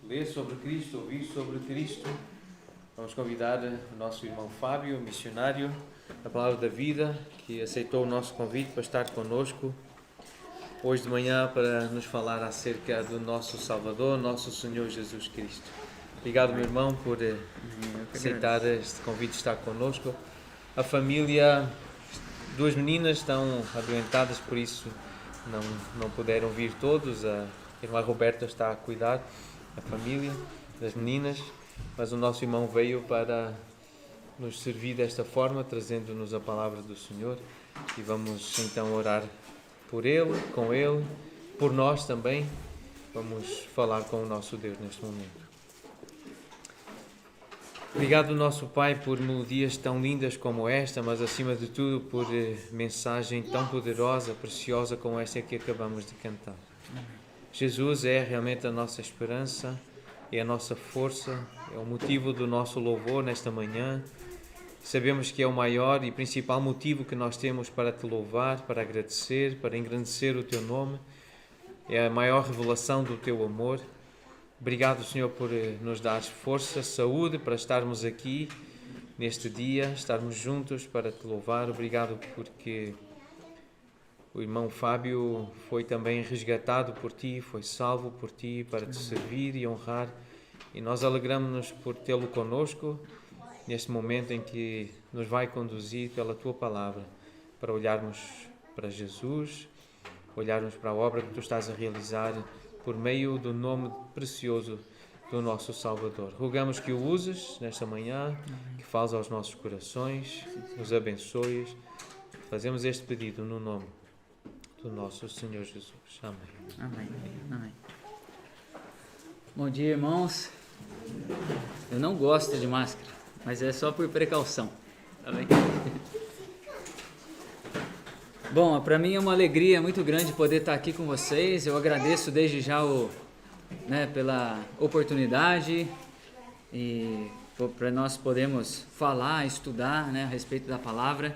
ler sobre Cristo, ouvir sobre Cristo. Vamos convidar o nosso irmão Fábio, missionário da Palavra da Vida, que aceitou o nosso convite para estar conosco hoje de manhã para nos falar acerca do nosso Salvador, nosso Senhor Jesus Cristo. Obrigado, meu irmão, por aceitar este convite de estar conosco. A família, duas meninas estão adoentadas, por isso não puderam vir todos. A irmã Roberta está a cuidar da família, das meninas, mas o nosso irmão veio para nos servir desta forma, trazendo-nos a palavra do Senhor, e vamos então orar por ele, com ele, por nós também. Vamos falar com o nosso Deus neste momento. Obrigado, nosso Pai, por melodias tão lindas como esta, mas acima de tudo por mensagem tão poderosa, preciosa como esta que acabamos de cantar. Jesus é realmente a nossa esperança, é a nossa força, é o motivo do nosso louvor nesta manhã. Sabemos que é o maior e principal motivo que nós temos para te louvar, para agradecer, para engrandecer o teu nome. É a maior revelação do teu amor. Obrigado, Senhor, por nos dar força, saúde para estarmos aqui neste dia, estarmos juntos para te louvar. Obrigado porque o irmão Fábio foi também resgatado por ti, foi salvo por ti para te servir e honrar. E nós alegramos-nos por tê-lo conosco neste momento em que nos vai conduzir pela tua palavra para olharmos para Jesus, olharmos para a obra que tu estás a realizar por meio do nome precioso do nosso Salvador. Rogamos que o uses nesta manhã, que fales aos nossos corações, nos abençoes. Fazemos este pedido no nome do nosso Senhor Jesus. Amém. Amém. Amém. Bom dia, irmãos. Eu não gosto de máscara, mas é só por precaução. Tá bem? Bom, para mim é uma alegria muito grande poder estar aqui com vocês. Eu agradeço desde já pela oportunidade e para nós podermos falar, estudar, né, a respeito da palavra.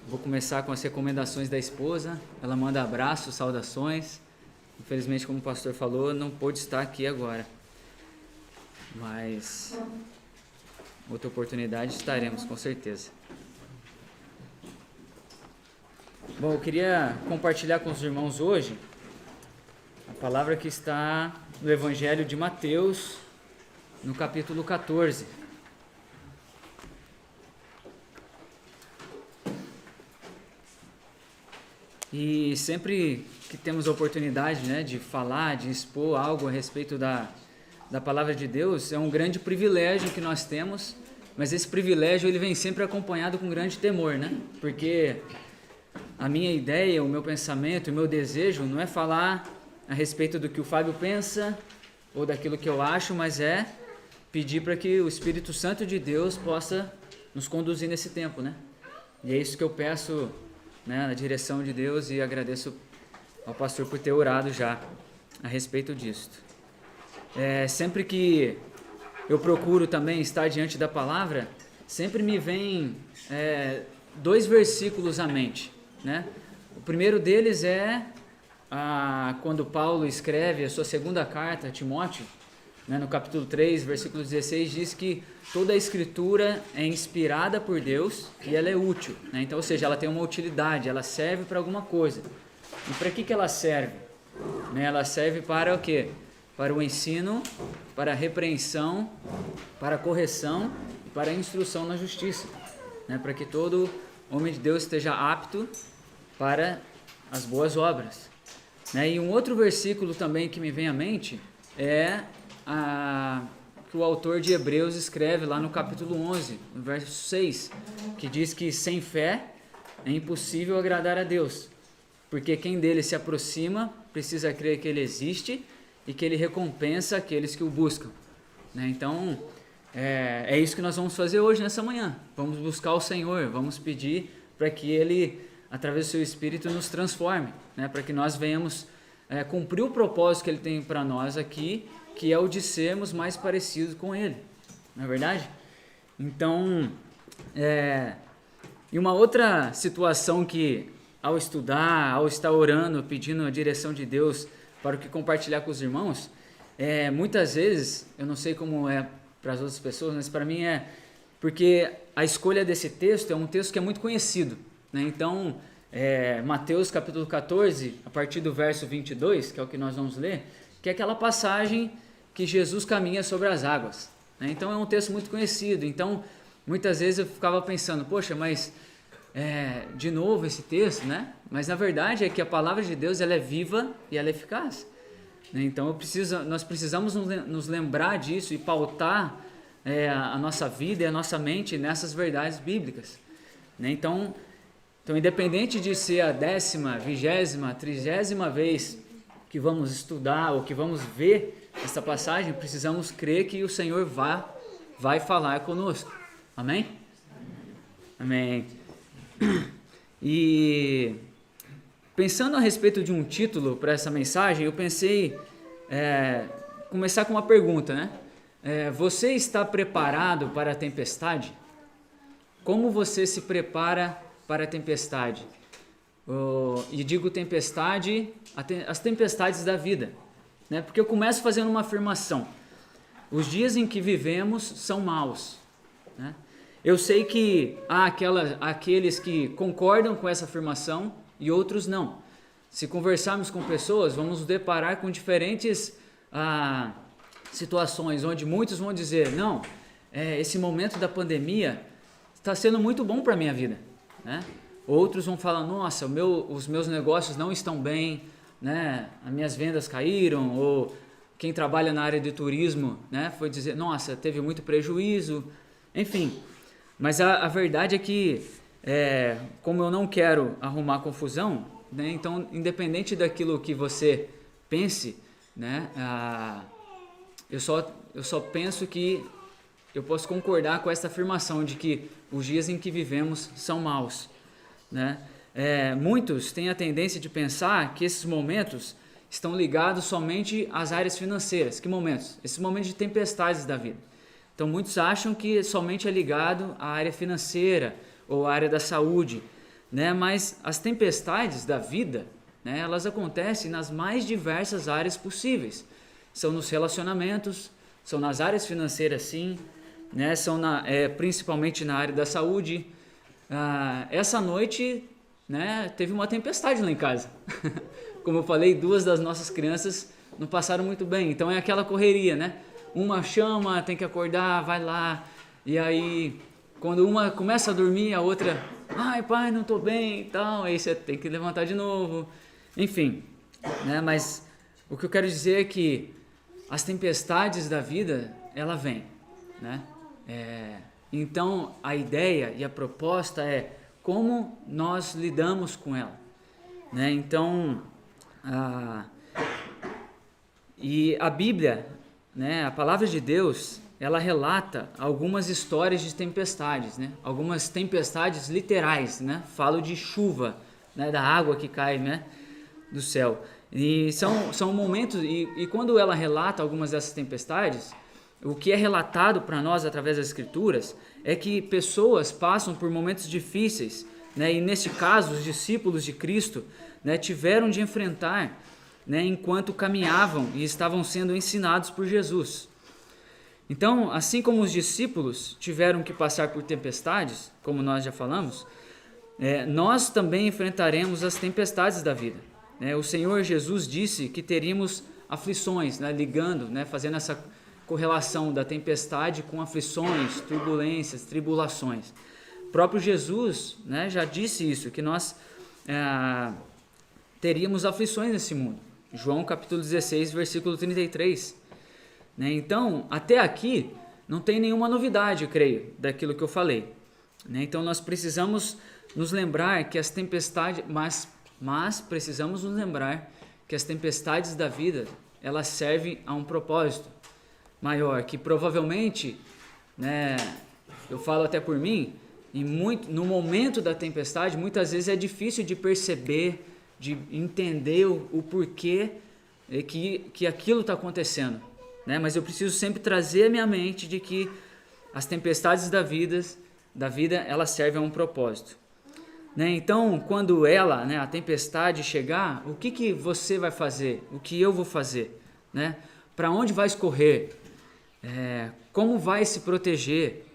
Vou começar com as recomendações da esposa. Ela manda abraços, saudações. Infelizmente, como o pastor falou, não pôde estar aqui agora, mas outra oportunidade estaremos, com certeza. Bom, eu queria compartilhar com os irmãos hoje a palavra que está no Evangelho de Mateus, no capítulo 14. E sempre que temos a oportunidade, né, de falar, de expor algo a respeito da palavra de Deus, é um grande privilégio que nós temos, mas esse privilégio ele vem sempre acompanhado com grande temor, né? Porque a minha ideia, o meu pensamento, o meu desejo não é falar a respeito do que o Fábio pensa ou daquilo que eu acho, mas é pedir para que o Espírito Santo de Deus possa nos conduzir nesse tempo, né? E é isso que eu peço, né, na direção de Deus, e agradeço ao pastor por ter orado já a respeito disso. Sempre que eu procuro também estar diante da palavra, sempre me vem 2 versículos à mente, né? O primeiro deles é quando Paulo escreve a sua segunda carta a Timóteo, né, no capítulo 3, versículo 16, diz que toda a escritura é inspirada por Deus e ela é útil, né? Então, ou seja, ela tem uma utilidade, ela serve para alguma coisa. E para que ela serve? Né, ela serve para o quê? Para o ensino, para a repreensão, para a correção e para a instrução na justiça, né, para que todo homem de Deus esteja apto para as boas obras. Né? E um outro versículo também que me vem à mente é que o autor de Hebreus escreve lá no capítulo 11, no verso 6, que diz que sem fé é impossível agradar a Deus, porque quem dele se aproxima precisa crer que ele existe e que ele recompensa aqueles que o buscam. Né? Então, é isso que nós vamos fazer hoje, nessa manhã. Vamos buscar o Senhor, vamos pedir para que Ele, através do Seu Espírito, nos transforme, né? Para que nós venhamos cumprir o propósito que Ele tem para nós aqui, que é o de sermos mais parecidos com Ele, não é verdade? Então, e uma outra situação que, ao estudar, ao estar orando, pedindo a direção de Deus para o que compartilhar com os irmãos, muitas vezes, eu não sei como é para as outras pessoas, mas para mim porque a escolha desse texto é um texto que é muito conhecido, né? Então, Mateus capítulo 14, a partir do verso 22, que é o que nós vamos ler, que é aquela passagem que Jesus caminha sobre as águas, né? Então é um texto muito conhecido. Então muitas vezes eu ficava pensando, poxa, mas de novo esse texto, né? Mas na verdade é que a palavra de Deus ela é viva e ela é eficaz, né? Então nós precisamos nos lembrar disso e pautar a nossa vida e a nossa mente nessas verdades bíblicas, né? Então independente de ser a 10ª, 20ª, 30ª vez que vamos estudar ou que vamos ver essa passagem, precisamos crer que o Senhor vai falar conosco. Amém? Amém. E pensando a respeito de um título para essa mensagem, eu pensei começar com uma pergunta, né? Você está preparado para a tempestade? Como você se prepara para a tempestade? E digo tempestade, as tempestades da vida, né? Porque eu começo fazendo uma afirmação: os dias em que vivemos são maus, né? Eu sei que há aqueles que concordam com essa afirmação e outros não. Se conversarmos com pessoas, vamos nos deparar com diferentes situações, onde muitos vão dizer, não, esse momento da pandemia está sendo muito bom para a minha vida, né? Outros vão falar, nossa, os meus negócios não estão bem, né? As minhas vendas caíram, ou quem trabalha na área de turismo, né, foi dizer, nossa, teve muito prejuízo, enfim. Mas a verdade é que, como eu não quero arrumar confusão, né, então, independente daquilo que você pense, né, eu só penso que eu posso concordar com essa afirmação de que os dias em que vivemos são maus, né? Muitos têm a tendência de pensar que esses momentos estão ligados somente às áreas financeiras. Que momentos? Esses momentos de tempestades da vida. Então muitos acham que somente é ligado à área financeira ou à área da saúde, né? Mas as tempestades da vida, né, elas acontecem nas mais diversas áreas possíveis. São nos relacionamentos, são nas áreas financeiras sim, né? São principalmente na área da saúde. Essa noite, né, teve uma tempestade lá em casa. Como eu falei, 2 das nossas crianças não passaram muito bem, então é aquela correria, né? Uma chama, tem que acordar, vai lá, e aí quando uma começa a dormir, a outra, ai pai, não tô bem e tal, aí você tem que levantar de novo, enfim, né? Mas o que eu quero dizer é que as tempestades da vida, ela vem, né? Então a ideia e a proposta é como nós lidamos com ela, né? Então, e a Bíblia, né, a palavra de Deus, ela relata algumas histórias de tempestades, né? Algumas tempestades literais, né? Falo de chuva, né, da água que cai, né, do céu. E são momentos, e quando ela relata algumas dessas tempestades, o que é relatado para nós através das Escrituras é que pessoas passam por momentos difíceis, né? E nesse caso, os discípulos de Cristo, né, tiveram de enfrentar, né, enquanto caminhavam e estavam sendo ensinados por Jesus. Então, assim como os discípulos tiveram que passar por tempestades, como nós já falamos, nós também enfrentaremos as tempestades da vida, né? O Senhor Jesus disse que teríamos aflições, né, ligando, né, fazendo essa correlação da tempestade com aflições, turbulências, tribulações. O próprio Jesus, né, já disse isso, que nós teríamos aflições nesse mundo. João capítulo 16, versículo 33. Né? Então, até aqui, não tem nenhuma novidade, eu creio, daquilo que eu falei. Né? Então, nós precisamos nos lembrar que as tempestades, mas precisamos nos lembrar que as tempestades da vida, elas servem a um propósito maior, que provavelmente, né, eu falo até por mim, no momento da tempestade, muitas vezes é difícil de perceber, de entender o porquê que aquilo está acontecendo, né? Mas eu preciso sempre trazer à minha mente de que as tempestades da vida, elas servem a um propósito, né? Então, quando a tempestade chegar, o que você vai fazer? O que eu vou fazer? Né? Para onde vai escorrer? Como vai se proteger?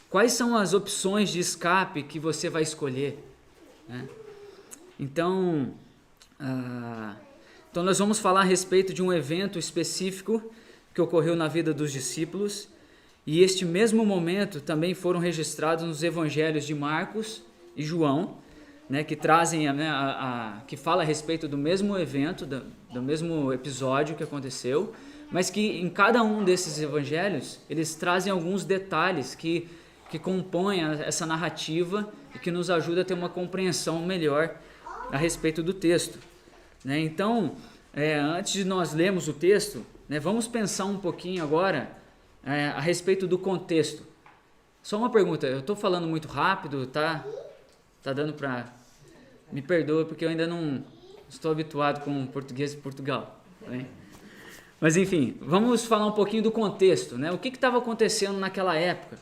Quais são as opções de escape que você vai escolher? Né? Então, nós vamos falar a respeito de um evento específico que ocorreu na vida dos discípulos, e este mesmo momento também foram registrados nos evangelhos de Marcos e João, né, que trazem, que fala a respeito do mesmo evento, do mesmo episódio que aconteceu, mas que em cada um desses evangelhos eles trazem alguns detalhes que compõem essa narrativa e que nos ajuda a ter uma compreensão melhor a respeito do texto. Né? Então, antes de nós lermos o texto, né, vamos pensar um pouquinho agora a respeito do contexto. Só uma pergunta, eu estou falando muito rápido, tá dando para... Me perdoa porque eu ainda não estou habituado com o português de Portugal. Né? Mas enfim, vamos falar um pouquinho do contexto, né? O que estava acontecendo naquela época,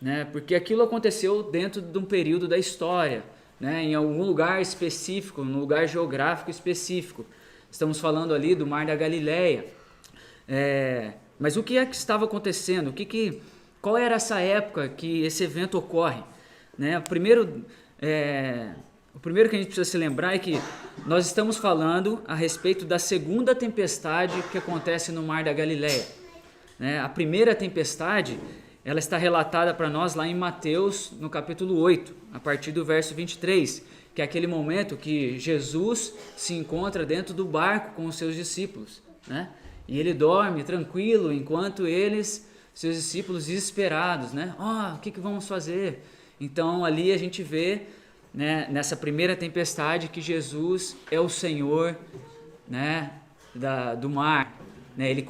né? Porque aquilo aconteceu dentro de um período da história, né? Em algum lugar específico, num lugar geográfico específico. Estamos falando ali do Mar da Galileia. Mas o que é que estava acontecendo? Qual era essa época que esse evento ocorre? Né? O primeiro que a gente precisa se lembrar é que nós estamos falando a respeito da segunda tempestade que acontece no Mar da Galileia. Né? A primeira tempestade, ela está relatada para nós lá em Mateus, no capítulo 8, a partir do verso 23, que é aquele momento que Jesus se encontra dentro do barco com os seus discípulos, né? E ele dorme tranquilo, enquanto seus discípulos desesperados, né? O que vamos fazer? Então ali a gente vê, né, nessa primeira tempestade que Jesus é o Senhor, né, do mar, né? Ele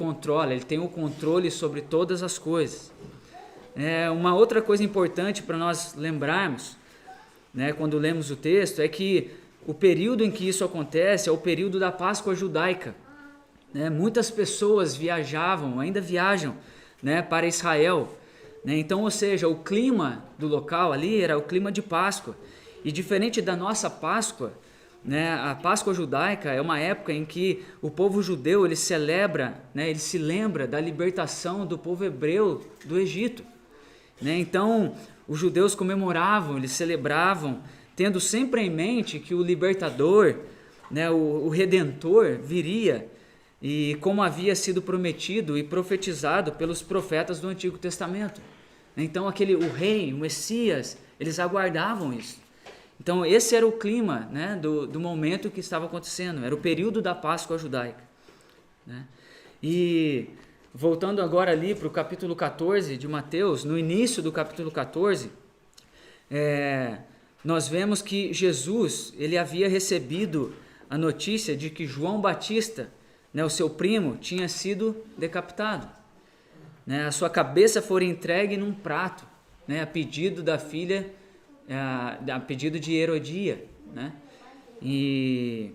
tem o controle sobre todas as coisas. Uma outra coisa importante para nós lembrarmos, né, quando lemos o texto, é que o período em que isso acontece é o período da Páscoa judaica. Né? Muitas pessoas viajavam, ainda viajam, né, para Israel. Né? Então, ou seja, o clima do local ali era o clima de Páscoa. E diferente da nossa Páscoa, né, a Páscoa judaica é uma época em que o povo judeu ele celebra, né, ele se lembra da libertação do povo hebreu do Egito. Né? Então, os judeus comemoravam, eles celebravam, tendo sempre em mente que o libertador, né, o redentor viria, e como havia sido prometido e profetizado pelos profetas do Antigo Testamento. Então, o rei, o Messias, eles aguardavam isso. Então, esse era o clima, né, do momento que estava acontecendo, era o período da Páscoa judaica. Né? E voltando agora ali para o capítulo 14 de Mateus, no início do capítulo 14, nós vemos que Jesus ele havia recebido a notícia de que João Batista, né, o seu primo, tinha sido decapitado. Né? A sua cabeça foi entregue num prato, né, a pedido da filha, a pedido de Herodia. Né? E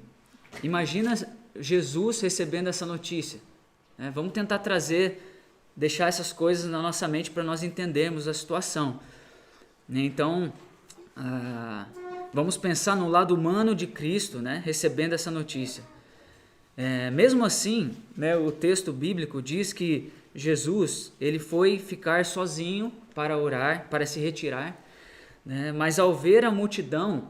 imagina Jesus recebendo essa notícia. Né? Vamos tentar deixar essas coisas na nossa mente para nós entendermos a situação. Então, vamos pensar no lado humano de Cristo, né, recebendo essa notícia. Mesmo assim, né, o texto bíblico diz que Jesus ele foi ficar sozinho para orar, para se retirar, né, mas ao ver a multidão,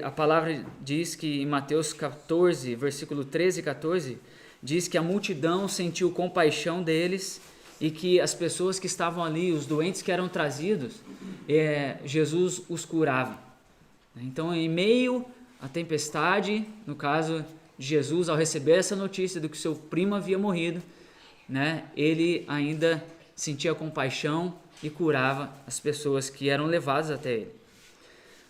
a palavra diz que em Mateus 14, versículo 13 e 14, diz que a multidão sentiu compaixão deles e que as pessoas que estavam ali, os doentes que eram trazidos, Jesus os curava. Então, em meio à tempestade, no caso de Jesus, ao receber essa notícia de que seu primo havia morrido, né, ele ainda sentia compaixão e curava as pessoas que eram levadas até ele.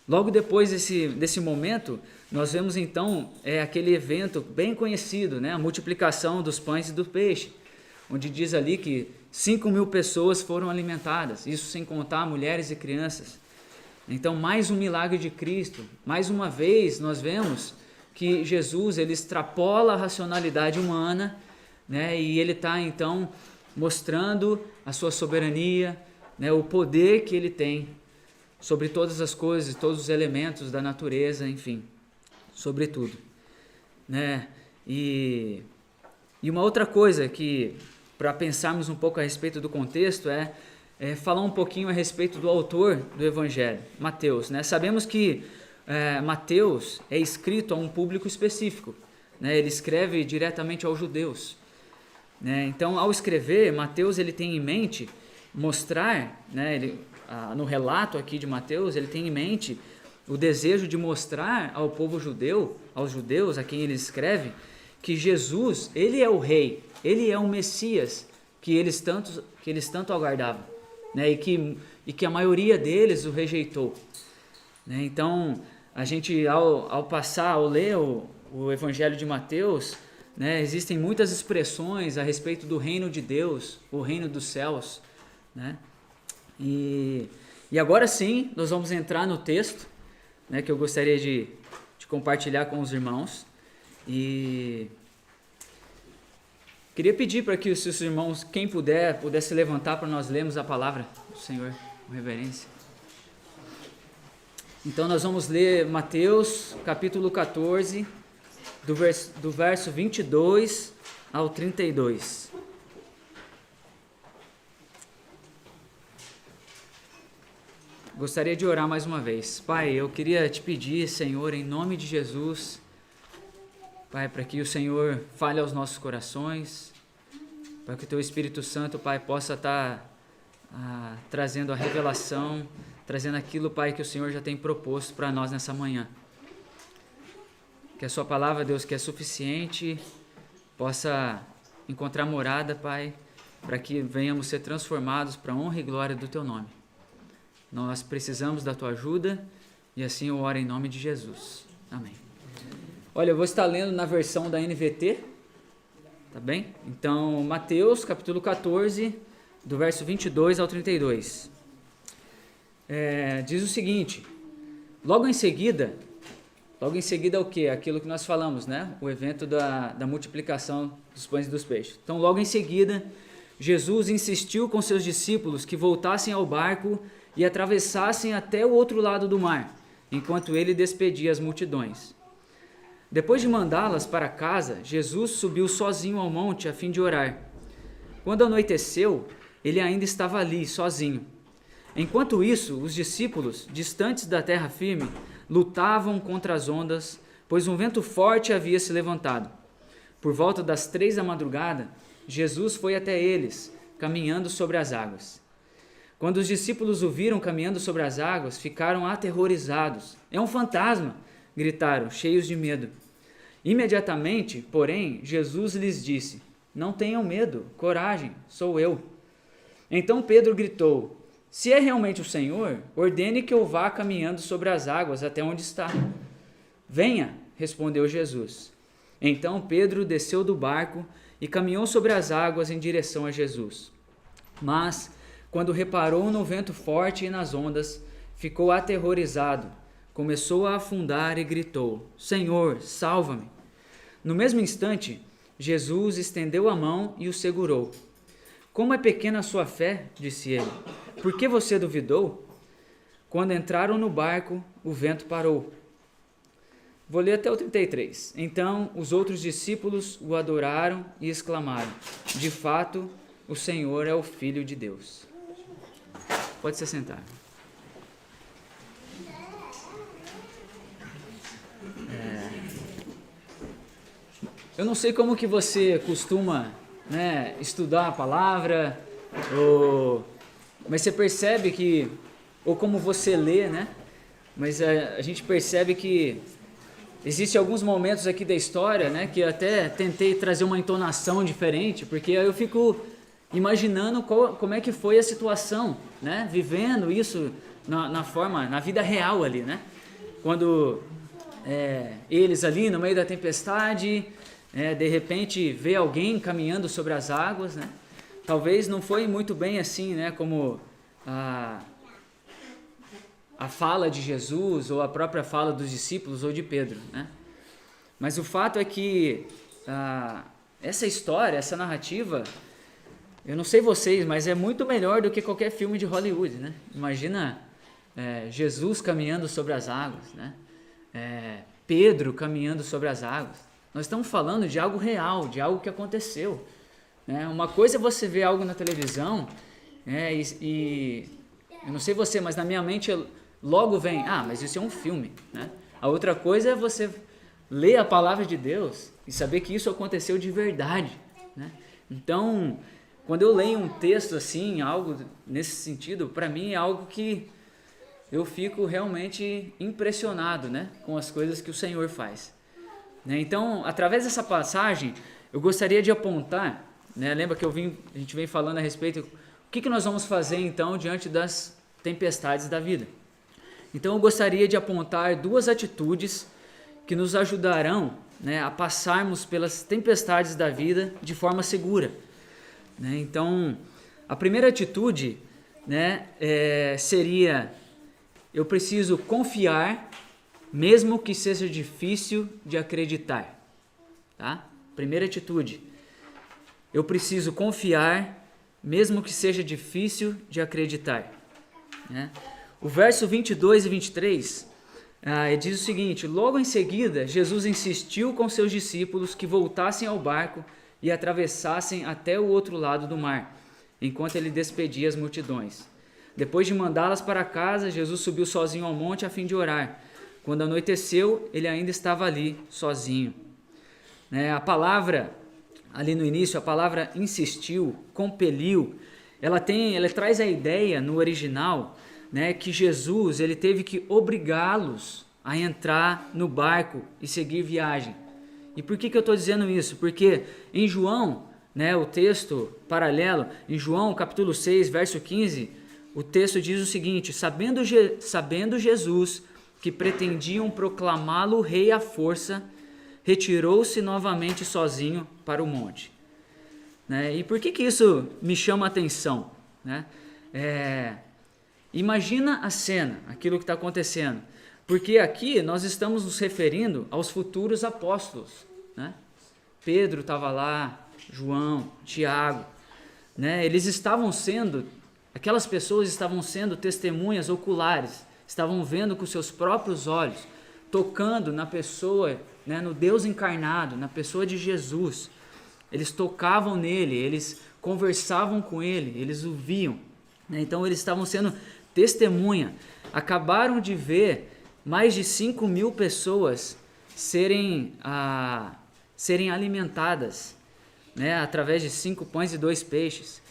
Logo depois desse momento, nós vemos então aquele evento bem conhecido, né, a multiplicação dos pães e do peixe, onde diz ali que 5.000 pessoas foram alimentadas, isso sem contar mulheres e crianças. Então, mais um milagre de Cristo. Mais uma vez, nós vemos que Jesus ele extrapola a racionalidade humana, né, e ele está, então, mostrando a sua soberania, né, o poder que ele tem sobre todas as coisas, todos os elementos da natureza, enfim, sobre tudo. Né? E uma outra coisa que, para pensarmos um pouco a respeito do contexto, é falar um pouquinho a respeito do autor do Evangelho, Mateus. Né? Sabemos que Mateus é escrito a um público específico, né? Ele escreve diretamente aos judeus. Né? Então, ao escrever, Mateus ele tem em mente mostrar, né, no relato aqui de Mateus, ele tem em mente o desejo de mostrar ao povo judeu, aos judeus a quem ele escreve, que Jesus, ele é o rei, ele é o Messias que eles tanto aguardavam, né, e que a maioria deles o rejeitou. Né? Então, a gente, ao ler o Evangelho de Mateus, né, existem muitas expressões a respeito do reino de Deus, o reino dos céus. Né? E agora sim, nós vamos entrar no texto, né, que eu gostaria de compartilhar com os irmãos. E queria pedir para que os seus irmãos, quem pudesse levantar para nós lermos a palavra do Senhor com reverência. Então nós vamos ler Mateus capítulo 14, do verso 22 ao 32. Gostaria de orar mais uma vez. Pai, eu queria te pedir, Senhor, em nome de Jesus, Pai, para que o Senhor fale aos nossos corações, para que o Teu Espírito Santo, Pai, possa estar trazendo a revelação, trazendo aquilo, Pai, que o Senhor já tem proposto para nós nessa manhã. Que a Sua palavra, Deus, que é suficiente, possa encontrar morada, Pai, para que venhamos ser transformados para a honra e glória do Teu nome. Nós precisamos da Tua ajuda e assim eu oro em nome de Jesus. Amém. Olha, eu vou estar lendo na versão da NVT, tá bem? Então, Mateus, capítulo 14, do verso 22 ao 32. Diz o seguinte: logo em seguida, Logo em seguida o que? Aquilo que nós falamos, né? O evento da multiplicação dos pães e dos peixes. Então, logo em seguida, Jesus insistiu com seus discípulos que voltassem ao barco e atravessassem até o outro lado do mar, enquanto ele despedia as multidões. Depois de mandá-las para casa, Jesus subiu sozinho ao monte a fim de orar. Quando anoiteceu, ele ainda estava ali, sozinho. Enquanto isso, os discípulos, distantes da terra firme, lutavam contra as ondas, pois um vento forte havia se levantado. Por volta das 3 da madrugada, Jesus foi até eles, caminhando sobre as águas. Quando os discípulos o viram caminhando sobre as águas, ficaram aterrorizados. É um fantasma! Gritaram, cheios de medo. Imediatamente, porém, Jesus lhes disse: não tenham medo, coragem, sou eu. Então Pedro gritou: se é realmente o Senhor, ordene que eu vá caminhando sobre as águas até onde está. Venha, respondeu Jesus. Então Pedro desceu do barco e caminhou sobre as águas em direção a Jesus. Mas, quando reparou no vento forte e nas ondas, ficou aterrorizado, começou a afundar e gritou: Senhor, salva-me! No mesmo instante, Jesus estendeu a mão e o segurou. Como é pequena a sua fé, disse ele. Por que você duvidou? Quando entraram no barco, o vento parou. Vou ler até o 33. Então os outros discípulos o adoraram e exclamaram: de fato, o Senhor é o Filho de Deus. Pode se sentar. Eu não sei como que você costuma, né, estudar a palavra, mas você percebe que, ou como você lê, né? Mas a gente percebe que existem alguns momentos aqui da história, né, que eu até tentei trazer uma entonação diferente, porque eu fico imaginando como é que foi a situação, né, vivendo isso na vida real ali, né? Quando eles ali no meio da tempestade, de repente vê alguém caminhando sobre as águas, né? Talvez não foi muito bem assim, né, como a fala de Jesus ou a própria fala dos discípulos ou de Pedro, né? Mas o fato é que essa história, essa narrativa, eu não sei vocês, mas é muito melhor do que qualquer filme de Hollywood, né? Imagina Jesus caminhando sobre as águas, né? Pedro caminhando sobre as águas. Nós estamos falando de algo real, de algo que aconteceu, né? Uma coisa é você ver algo na televisão, e eu não sei você, mas na minha mente logo vem, mas isso é um filme, né? A outra coisa é você ler a palavra de Deus e saber que isso aconteceu de verdade, né? Então, quando eu leio um texto assim, algo nesse sentido, para mim é algo que eu fico realmente impressionado, né, com as coisas que o Senhor faz. Então, através dessa passagem, eu gostaria de apontar, né, lembra que a gente vem falando a respeito, o que nós vamos fazer então diante das tempestades da vida. Então eu gostaria de apontar 2 atitudes que nos ajudarão, né, a passarmos pelas tempestades da vida de forma segura. Né? Então, a primeira atitude, né, seria: eu preciso confiar, mesmo que seja difícil de acreditar. Tá? Primeira atitude: eu preciso confiar, mesmo que seja difícil de acreditar. Né? O verso 22 e 23 diz o seguinte: logo em seguida, Jesus insistiu com seus discípulos que voltassem ao barco e atravessassem até o outro lado do mar, enquanto ele despedia as multidões. Depois de mandá-las para casa, Jesus subiu sozinho ao monte a fim de orar. Quando anoiteceu, ele ainda estava ali, sozinho. A palavra, ali no início, a palavra insistiu, compeliu, ela traz a ideia no original, né, que Jesus ele teve que obrigá-los a entrar no barco e seguir viagem. E por que eu estou dizendo isso? Porque em João, né, o texto paralelo, em João capítulo 6, verso 15, o texto diz o seguinte: sabendo Jesus que pretendiam proclamá-lo rei à força, retirou-se novamente sozinho para o monte. E por que isso me chama a atenção? Imagina a cena, aquilo que está acontecendo. Porque aqui nós estamos nos referindo aos futuros apóstolos, né? Pedro estava lá, João, Tiago, né? Aquelas pessoas estavam sendo testemunhas oculares, estavam vendo com seus próprios olhos, tocando na pessoa, né, no Deus encarnado, na pessoa de Jesus. Eles tocavam nele, eles conversavam com ele, eles o viam, né? Então eles estavam sendo testemunha. Acabaram de ver mais de 5.000 pessoas serem alimentadas, né, através de 5 pães e 2 peixes.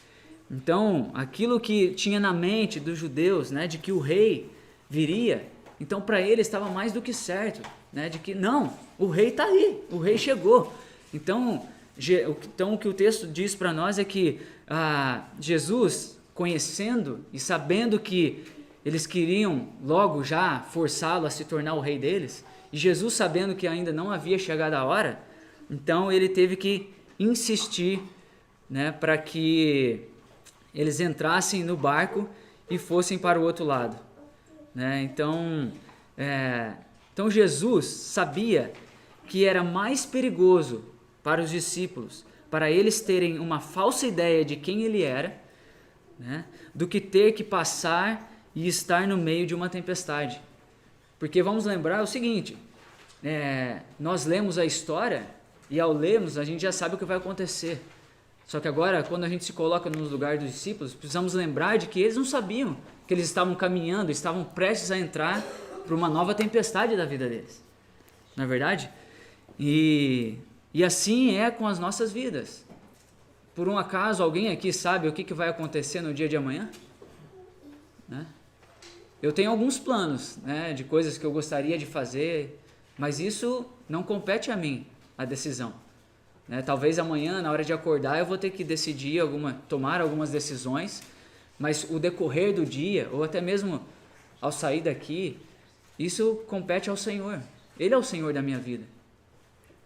Então, aquilo que tinha na mente dos judeus, né, de que o rei viria, então para ele estava mais do que certo, né, de que não, o rei está aí, o rei chegou. Então o que o texto diz para nós é que Jesus, conhecendo e sabendo que eles queriam logo já forçá-lo a se tornar o rei deles, e Jesus sabendo que ainda não havia chegado a hora, então ele teve que insistir, né, para que eles entrassem no barco e fossem para o outro lado, né? Então Jesus sabia que era mais perigoso para os discípulos, para eles terem uma falsa ideia de quem ele era, né, do que ter que passar e estar no meio de uma tempestade. Porque vamos lembrar o seguinte, nós lemos a história e ao lermos a gente já sabe o que vai acontecer. Só que agora, quando a gente se coloca no lugar dos discípulos, precisamos lembrar de que eles não sabiam que eles estavam caminhando, estavam prestes a entrar para uma nova tempestade da vida deles. Não é verdade? E assim é com as nossas vidas. Por um acaso, alguém aqui sabe o que vai acontecer no dia de amanhã? Né? Eu tenho alguns planos, né, de coisas que eu gostaria de fazer, mas isso não compete a mim, a decisão. Né? Talvez amanhã, na hora de acordar, eu vou ter que decidir, tomar algumas decisões, mas o decorrer do dia, ou até mesmo ao sair daqui, isso compete ao Senhor. Ele é o Senhor da minha vida.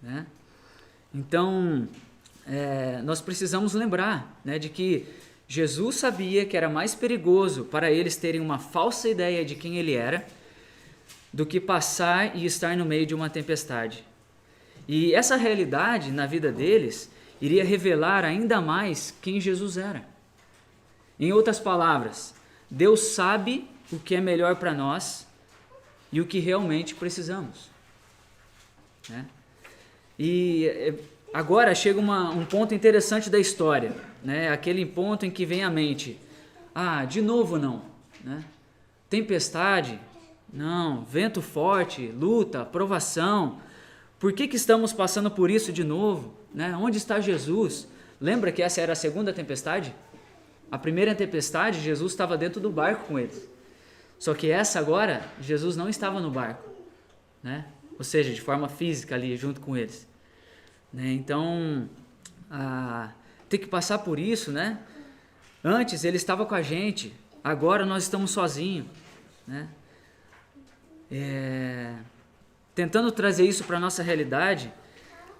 Né? Então, nós precisamos lembrar, né, de que Jesus sabia que era mais perigoso para eles terem uma falsa ideia de quem ele era do que passar e estar no meio de uma tempestade. E essa realidade na vida deles iria revelar ainda mais quem Jesus era. Em outras palavras, Deus sabe o que é melhor para nós e o que realmente precisamos. Né? E agora chega um ponto interessante da história, né? Aquele ponto em que vem à mente, de novo não, né? Tempestade, não, vento forte, luta, provação, por que estamos passando por isso de novo? Né? Onde está Jesus? Lembra que essa era a segunda tempestade? A primeira tempestade, Jesus estava dentro do barco com eles, só que essa agora, Jesus não estava no barco, né? Ou seja, de forma física ali junto com eles. Né? Então, ter que passar por isso, né? Antes ele estava com a gente, agora nós estamos sozinhos. Né? Tentando trazer isso para a nossa realidade,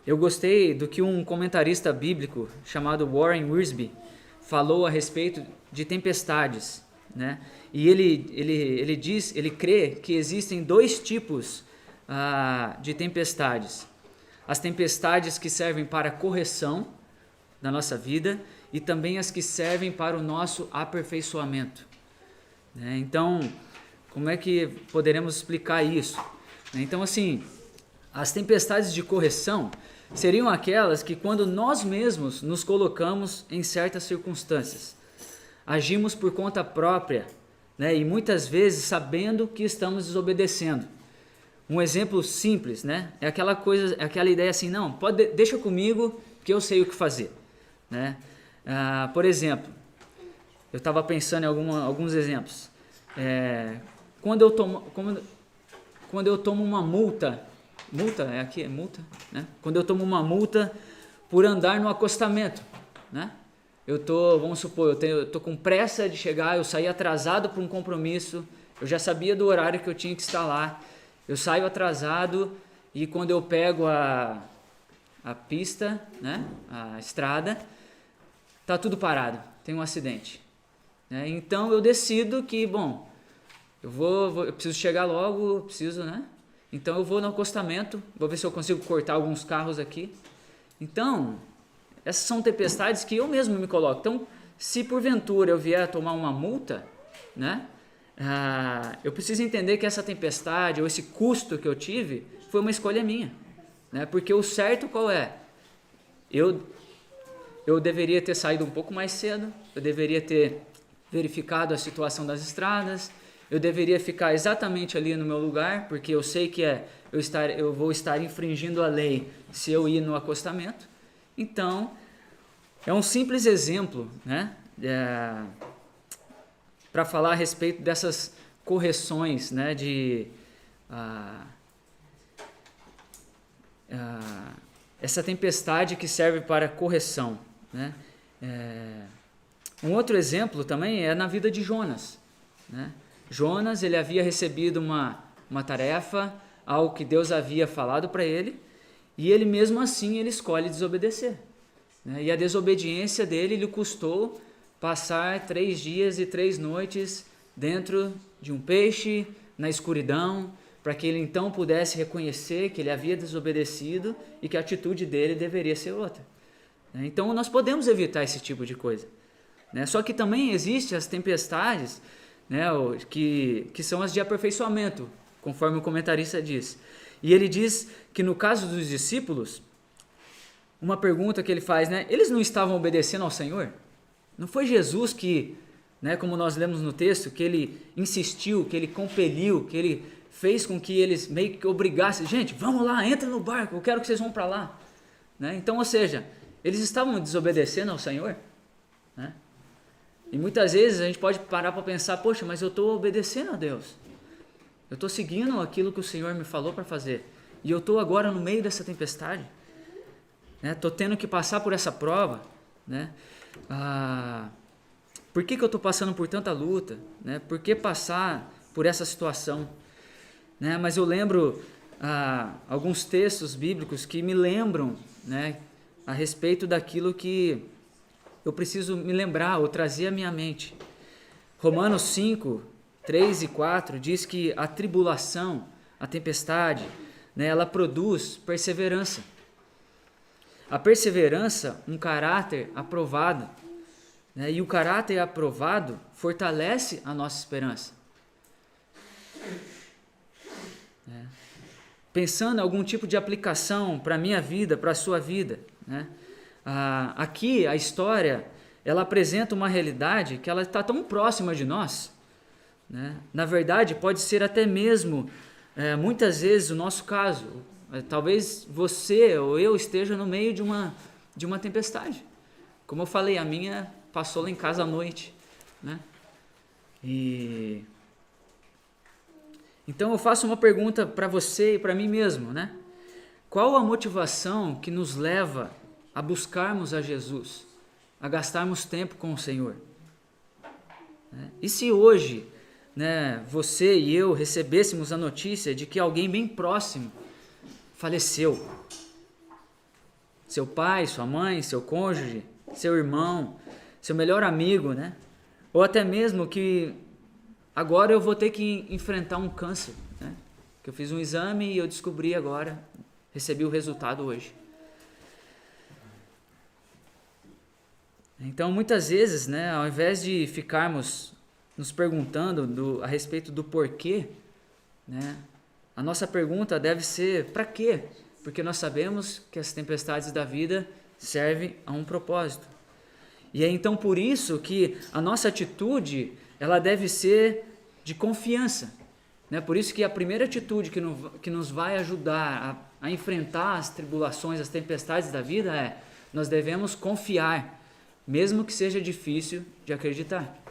eu gostei do que um comentarista bíblico chamado Warren Wiersbe falou a respeito de tempestades. Né? E ele crê que existem 2 tipos de tempestades. As tempestades que servem para a correção da nossa vida e também as que servem para o nosso aperfeiçoamento. Né? Então, como é que poderemos explicar isso? Então, assim, as tempestades de correção seriam aquelas que quando nós mesmos nos colocamos em certas circunstâncias, agimos por conta própria, né? E muitas vezes sabendo que estamos desobedecendo. Um exemplo simples, né? É aquela ideia assim, não, deixa comigo que eu sei o que fazer. Né? Por exemplo, eu estava pensando em alguns exemplos. Quando eu tomo uma multa, né? Quando eu tomo uma multa por andar no acostamento, né? Vamos supor, eu tô com pressa de chegar, eu saí atrasado para um compromisso, eu já sabia do horário que eu tinha que estar lá, eu saio atrasado e quando eu pego a pista, né? A estrada, tá tudo parado, tem um acidente. Né? Então eu decido que, eu preciso chegar logo, eu preciso, né? Então eu vou no acostamento, vou ver se eu consigo cortar alguns carros aqui. Então, essas são tempestades que eu mesmo me coloco. Então, se porventura eu vier a tomar uma multa, né? Eu preciso entender que essa tempestade ou esse custo que eu tive foi uma escolha minha, né? Porque o certo qual é? Eu deveria ter saído um pouco mais cedo, eu deveria ter verificado a situação das estradas, eu deveria ficar exatamente ali no meu lugar, porque eu sei que eu vou estar infringindo a lei se eu ir no acostamento. Então, é um simples exemplo, né, para falar a respeito dessas correções, né, essa tempestade que serve para correção, né? Um outro exemplo também é na vida de Jonas, né? Jonas, ele havia recebido uma tarefa, algo que Deus havia falado para ele, e ele mesmo assim ele escolhe desobedecer, né? E a desobediência dele lhe custou passar 3 dias e 3 noites dentro de um peixe, na escuridão, para que ele então pudesse reconhecer que ele havia desobedecido e que a atitude dele deveria ser outra. Então nós podemos evitar esse tipo de coisa, né? Só que também existem as tempestades, né, que são as de aperfeiçoamento, conforme o comentarista diz. E ele diz que no caso dos discípulos, uma pergunta que ele faz, né, eles não estavam obedecendo ao Senhor? Não foi Jesus que, né, como nós lemos no texto, que ele insistiu, que ele compeliu, que ele fez com que eles meio que obrigassem, gente, vamos lá, entra no barco, eu quero que vocês vão para lá, né? Então, ou seja, eles estavam desobedecendo ao Senhor, né? E muitas vezes a gente pode parar para pensar, poxa, mas eu estou obedecendo a Deus, eu estou seguindo aquilo que o Senhor me falou para fazer, e eu estou agora no meio dessa tempestade, né? Estou tendo que passar por essa prova, né? Por que eu estou passando por tanta luta, né? Por que passar por essa situação, né? Mas eu lembro alguns textos bíblicos que me lembram, né, a respeito daquilo que eu preciso me lembrar ou trazer à minha mente. Romanos 5, 3 e 4 diz que a tribulação, a tempestade, né, ela produz perseverança. A perseverança, um caráter aprovado, né, e o caráter aprovado fortalece a nossa esperança. Pensando em algum tipo de aplicação para a minha vida, para a sua vida, né? Aqui a história, ela apresenta uma realidade que ela está tão próxima de nós, né? Na verdade, pode ser até mesmo, muitas vezes, o nosso caso. Talvez você ou eu esteja no meio de uma tempestade. Como eu falei, a minha passou lá em casa à noite, né? Então eu faço uma pergunta para você e para mim mesmo, né? Qual a motivação que nos leva a buscarmos a Jesus, a gastarmos tempo com o Senhor? E se hoje, né, você e eu recebêssemos a notícia de que alguém bem próximo faleceu? Seu pai, sua mãe, seu cônjuge, seu irmão, seu melhor amigo, né? Ou até mesmo que agora eu vou ter que enfrentar um câncer, né? Que eu fiz um exame e eu descobri agora, recebi o resultado hoje. Então, muitas vezes, né, ao invés de ficarmos nos perguntando a respeito do porquê, né, a nossa pergunta deve ser para quê? Porque nós sabemos que as tempestades da vida servem a um propósito. E é então por isso que a nossa atitude, ela deve ser de confiança, né? Por isso que a primeira atitude que nos vai ajudar a enfrentar as tribulações, as tempestades da vida é: nós devemos confiar, mesmo que seja difícil de acreditar.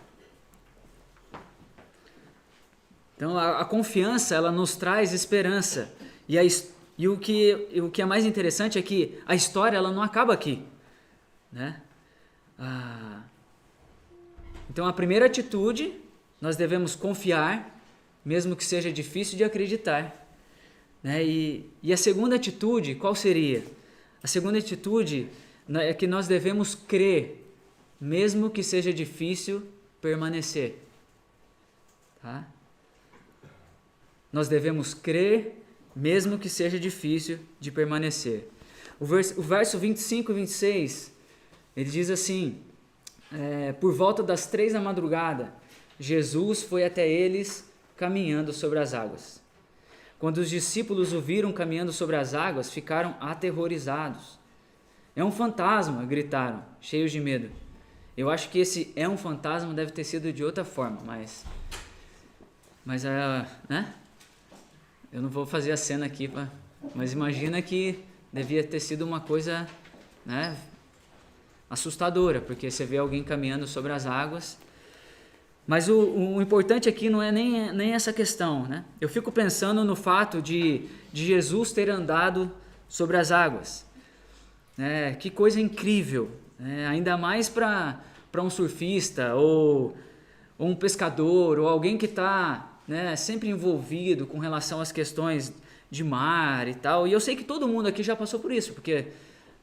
Então a confiança, ela nos traz esperança, e o que é mais interessante é que a história, ela não acaba aqui, né? Então a primeira atitude, nós devemos confiar, mesmo que seja difícil de acreditar, né? E a segunda atitude, qual seria? A segunda atitude é que nós devemos crer, mesmo que seja difícil permanecer. Tá? nós devemos crer, mesmo que seja difícil de permanecer. O verso 25 e 26, ele diz assim, por volta das 3 da madrugada, Jesus foi até eles caminhando sobre as águas. Quando os discípulos o viram caminhando sobre as águas, ficaram aterrorizados. É um fantasma, gritaram, cheios de medo. Eu acho que esse é um fantasma deve ter sido de outra forma, mas né? Eu não vou fazer a cena aqui, mas imagina que devia ter sido uma coisa, né, assustadora, porque você vê alguém caminhando sobre as águas. Mas o importante aqui não é nem essa questão, né? Eu fico pensando no fato de Jesus ter andado sobre as águas. Que coisa incrível, ainda mais para um surfista ou um pescador ou alguém que está, né, sempre envolvido com relação às questões de mar e tal. E eu sei que todo mundo aqui já passou por isso, porque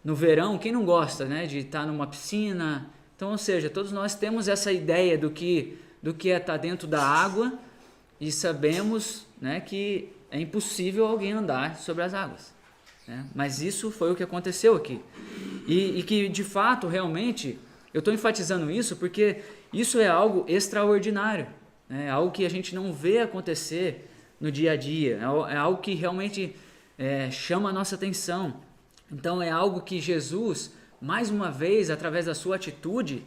no verão, quem não gosta, né, de estar numa piscina? Então, ou seja, todos nós temos essa ideia do que é estar dentro da água e sabemos, né, que é impossível alguém andar sobre as águas. Mas isso foi o que aconteceu aqui. E que, de fato, realmente, eu estou enfatizando isso porque isso é algo extraordinário. É algo que a gente não vê acontecer no dia a dia. É algo que realmente chama a nossa atenção. Então, é algo que Jesus, mais uma vez, através da sua atitude,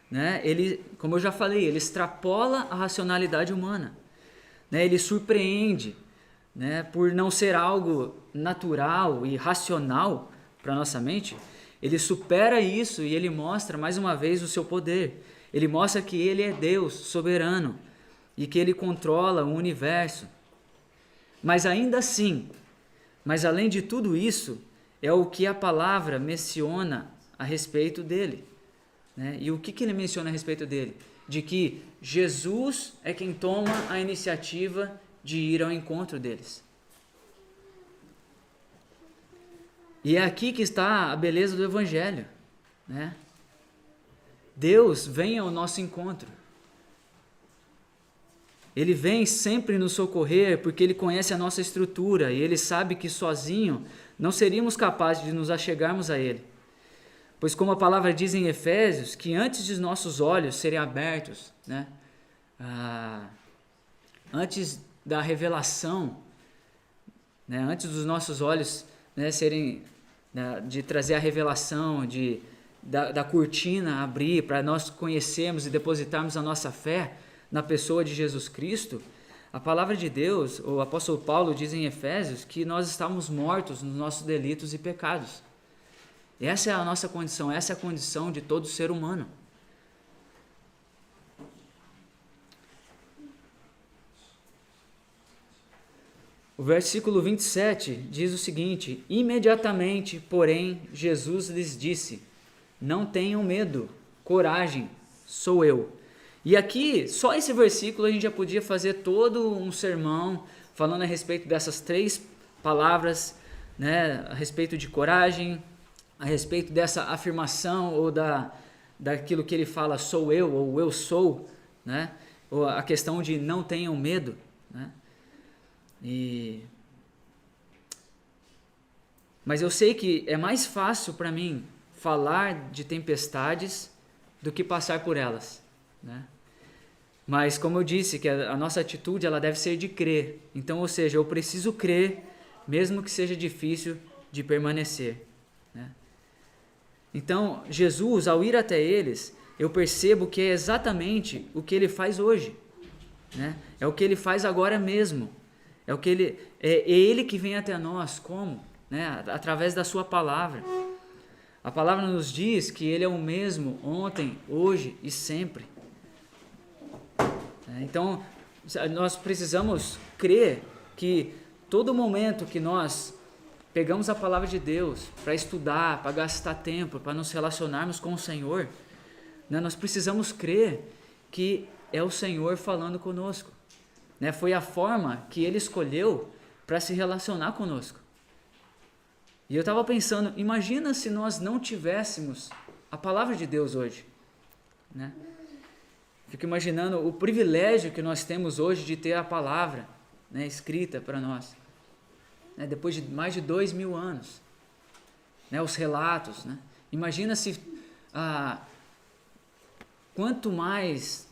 né, ele, como eu já falei, ele extrapola a racionalidade humana. Ele surpreende, né, por não ser algo natural e racional para a nossa mente. Ele supera isso e ele mostra mais uma vez o seu poder. Ele mostra que ele é Deus soberano e que ele controla o universo. Mas ainda assim, mas além de tudo isso, é o que a palavra menciona a respeito dele. E o que ele menciona a respeito dele? De que Jesus é quem toma a iniciativa de ir ao encontro deles. E é aqui que está a beleza do Evangelho. Deus vem ao nosso encontro. Ele vem sempre nos socorrer porque Ele conhece a nossa estrutura e Ele sabe que sozinho não seríamos capazes de nos achegarmos a Ele. Pois como a palavra diz em Efésios, que antes de nossos olhos serem abertos, antes da revelação, antes dos nossos olhos serem, de trazer a revelação, da cortina abrir para nós conhecermos e depositarmos a nossa fé na pessoa de Jesus Cristo, a palavra de Deus, o apóstolo Paulo diz em Efésios que nós estávamos mortos nos nossos delitos e pecados. Essa é a nossa condição, essa é a condição de todo ser humano. O versículo 27 diz o seguinte: imediatamente, porém, Jesus lhes disse: não tenham medo, coragem, sou eu. E aqui, só esse versículo a gente já podia fazer todo um sermão falando a respeito dessas 3 palavras, a respeito de coragem, a respeito dessa afirmação ou daquilo que ele fala, sou eu, ou eu sou, ou a questão de não tenham medo, Mas eu sei que é mais fácil para mim falar de tempestades do que passar por elas, Mas como eu disse, que a nossa atitude ela deve ser de crer. Então, ou seja, eu preciso crer, mesmo que seja difícil de permanecer. Então, Jesus, ao ir até eles, eu percebo que é exatamente o que ele faz hoje. É o que ele faz agora mesmo. É ele que vem até nós, como? Através da sua palavra. A palavra nos diz que ele é o mesmo ontem, hoje e sempre. Então, nós precisamos crer que todo momento que nós pegamos a palavra de Deus para estudar, para gastar tempo, para nos relacionarmos com o Senhor, nós precisamos crer que é o Senhor falando conosco. Foi a forma que Ele escolheu para se relacionar conosco. E eu estava pensando, imagina se nós não tivéssemos a palavra de Deus hoje. Fico imaginando o privilégio que nós temos hoje de ter a palavra, né, escrita para nós, né, depois de mais de 2000 anos, né, os relatos, né? Imagina se quanto mais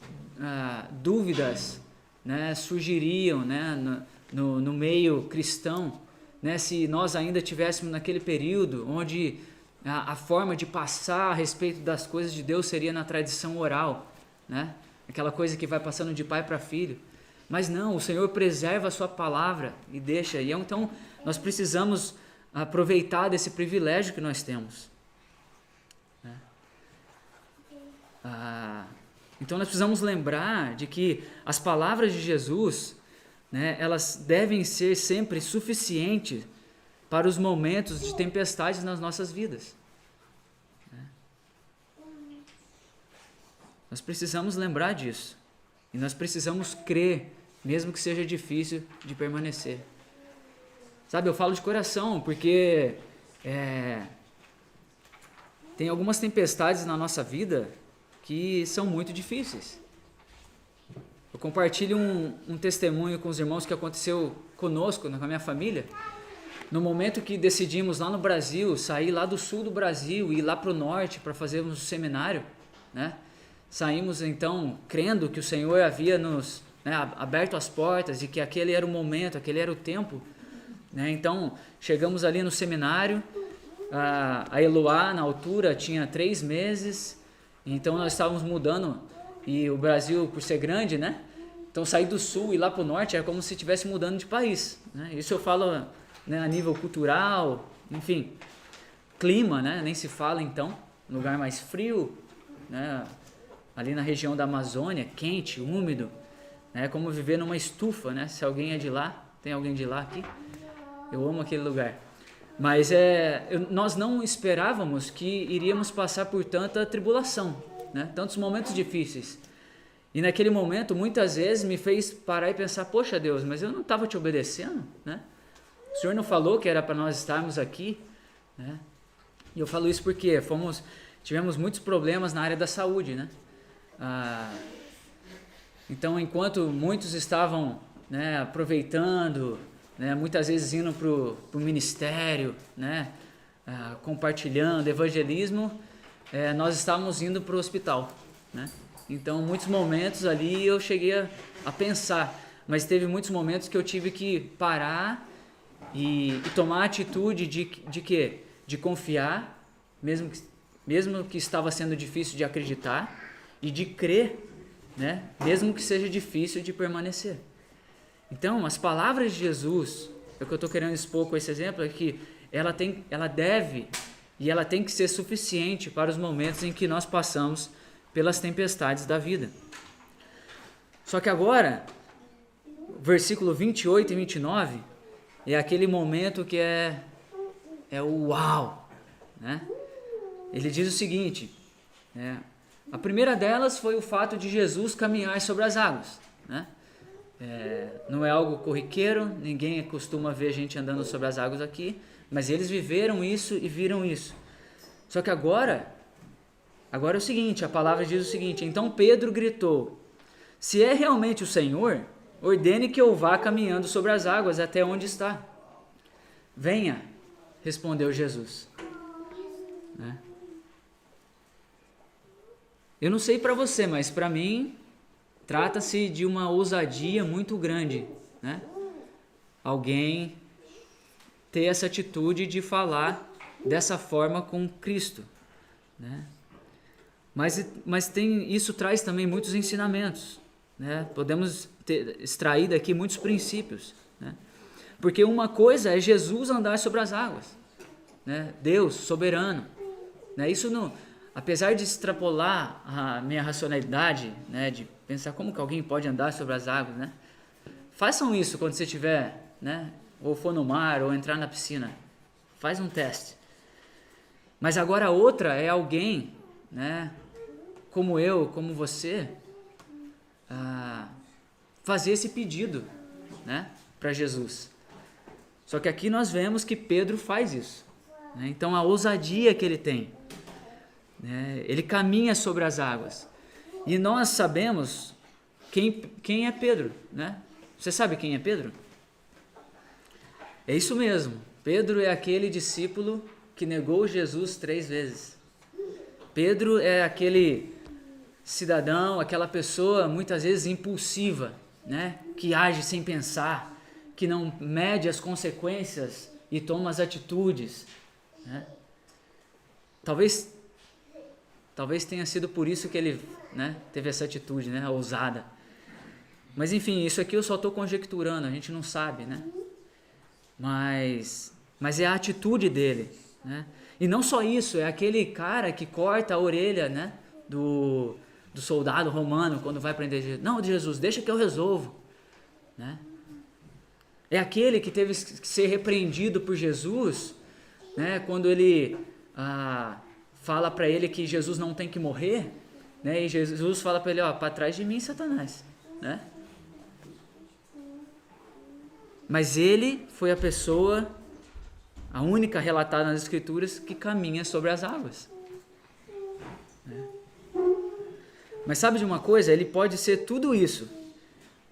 dúvidas, né, surgiriam, né, no meio cristão, né, se nós ainda tivéssemos naquele período onde a forma de passar a respeito das coisas de Deus seria na tradição oral, né, aquela coisa que vai passando de pai para filho. Mas não, o Senhor preserva a sua palavra e deixa. E então nós precisamos aproveitar desse privilégio que nós temos, né? Então nós precisamos lembrar de que as palavras de Jesus, né, elas devem ser sempre suficientes para os momentos de tempestades nas nossas vidas, né? Nós precisamos lembrar disso. E nós precisamos crer, mesmo que seja difícil de permanecer. Sabe, eu falo de coração, porque tem algumas tempestades na nossa vida que são muito difíceis. Eu compartilho um testemunho com os irmãos que aconteceu conosco, com a minha família. No momento que decidimos lá no Brasil, sair lá do sul do Brasil e ir lá para o norte para fazermos o seminário, né? Saímos então crendo que o Senhor havia nos, né, aberto as portas e que aquele era o momento, aquele era o tempo, né? Então chegamos ali no seminário, a Eloá na altura tinha 3 meses, então nós estávamos mudando e o Brasil, por ser grande, né? Então sair do sul e ir lá para o norte era como se estivesse mudando de país, né? Isso eu falo, né, a nível cultural, enfim, clima, né? Nem se fala então, lugar mais frio, né? Ali na região da Amazônia, quente, úmido, né? Como viver numa estufa, né? Se alguém é de lá, tem alguém de lá aqui? Eu amo aquele lugar. Mas nós não esperávamos que iríamos passar por tanta tribulação, né? Tantos momentos difíceis. E naquele momento, muitas vezes, me fez parar e pensar, poxa Deus, mas eu não estava te obedecendo, né? O Senhor não falou que era para nós estarmos aqui, né? E eu falo isso porque tivemos muitos problemas na área da saúde, né? Então, enquanto muitos estavam, né, aproveitando, né, muitas vezes indo para o ministério, né, compartilhando, evangelismo, nós estávamos indo para o hospital, né? Então, muitos momentos ali eu cheguei a pensar, mas teve muitos momentos que eu tive que parar e tomar a atitude de quê? De confiar, mesmo que estava sendo difícil de acreditar, e de crer, né? Mesmo que seja difícil de permanecer. Então, as palavras de Jesus, o que eu estou querendo expor com esse exemplo é que ela deve e ela tem que ser suficiente para os momentos em que nós passamos pelas tempestades da vida. Só que agora, versículo 28 e 29, é aquele momento que é o uau, né? Ele diz o seguinte, né? A primeira delas foi o fato de Jesus caminhar sobre as águas, né? Não é algo corriqueiro, ninguém costuma ver gente andando sobre as águas aqui, mas eles viveram isso e viram isso. Só que agora é o seguinte, a palavra diz o seguinte, então Pedro gritou, se é realmente o Senhor, ordene que eu vá caminhando sobre as águas até onde está. Venha, respondeu Jesus, né? Eu não sei para você, mas para mim trata-se de uma ousadia muito grande, né? Alguém ter essa atitude de falar dessa forma com Cristo, né? Mas isso traz também muitos ensinamentos, né? Podemos extrair daqui muitos princípios, né? Porque uma coisa é Jesus andar sobre as águas, né? Deus soberano, né? Isso não, apesar de extrapolar a minha racionalidade, né? De pensar como que alguém pode andar sobre as águas, né? Façam isso quando você estiver, né? Ou for no mar ou entrar na piscina, faz um teste. Mas agora a outra é alguém, né? Como eu, como você, fazer esse pedido, né, para Jesus. Só que aqui nós vemos que Pedro faz isso, né? Então a ousadia que ele tem, né, ele caminha sobre as águas. E nós sabemos quem é Pedro, né? Você sabe quem é Pedro? É isso mesmo. Pedro é aquele discípulo que negou Jesus 3 vezes. Pedro é aquele cidadão, aquela pessoa muitas vezes impulsiva, né? Que age sem pensar, que não mede as consequências e toma as atitudes, né? Talvez tenha sido por isso que ele, né, teve essa atitude, né, ousada. Mas enfim, isso aqui eu só estou conjecturando, a gente não sabe, né? Mas é a atitude dele, né? E não só isso, é aquele cara que corta a orelha, né, do soldado romano quando vai prender Jesus. Não, Jesus, deixa que eu resolvo, né? É aquele que teve que ser repreendido por Jesus, né, quando ele fala para ele que Jesus não tem que morrer, né, e Jesus fala para ele, ó, para trás de mim, Satanás, né? Mas ele foi a pessoa, a única relatada nas Escrituras, que caminha sobre as águas. Mas sabe de uma coisa? Ele pode ser tudo isso.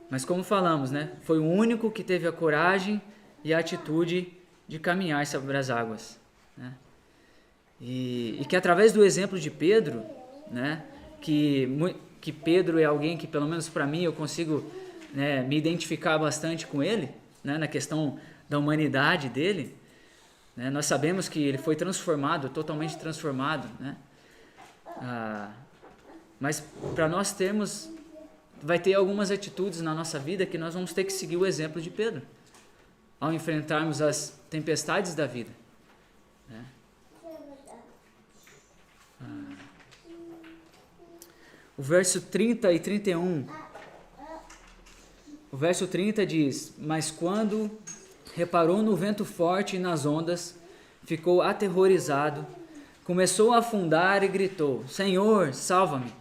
Mas como falamos, né? Foi o único que teve a coragem e a atitude de caminhar sobre as águas, né? E que através do exemplo de Pedro, né? Que Pedro é alguém que, pelo menos para mim, eu consigo, né, me identificar bastante com ele, né, na questão da humanidade dele, né? Nós sabemos que ele foi transformado, totalmente transformado, né? Mas para nós vai ter algumas atitudes na nossa vida que nós vamos ter que seguir o exemplo de Pedro, ao enfrentarmos as tempestades da vida, né? O verso 30 e 31, o verso 30 diz: mas quando reparou no vento forte e nas ondas, ficou aterrorizado, começou a afundar e gritou: Senhor, salva-me.